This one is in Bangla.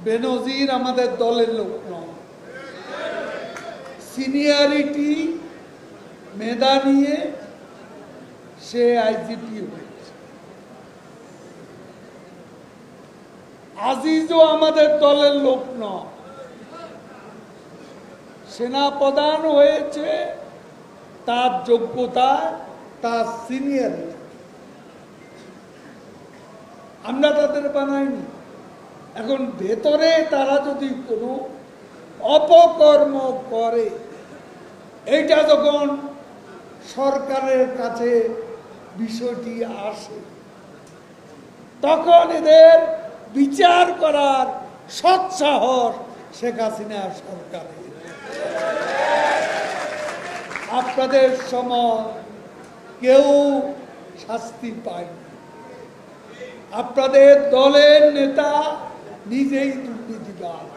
বেনজির আমাদের দলের লোক নয়। সিনিয়রিটি মেধা নিয়ে সে আইজিপি হয়েছে। আজিজও আমাদের দলের লোক নয়, সেনাপ্রধান হয়েছে তার যোগ্যতা, তার সিনিয়রিটি। আমরা তাদের বানাইনি। এখন ভেতরে তারা যদি কোনো অপকর্ম করে, এইটা যখন সরকারের কাছে বিষয়টি আসে, তখন এদের বিচার করার সৎসাহস শেখ হাসিনা সরকারের। আপনাদের সময় কেউ শাস্তি পায়নি। আপনাদের দলের নেতা নিজেই দুর্নীতিবাজ।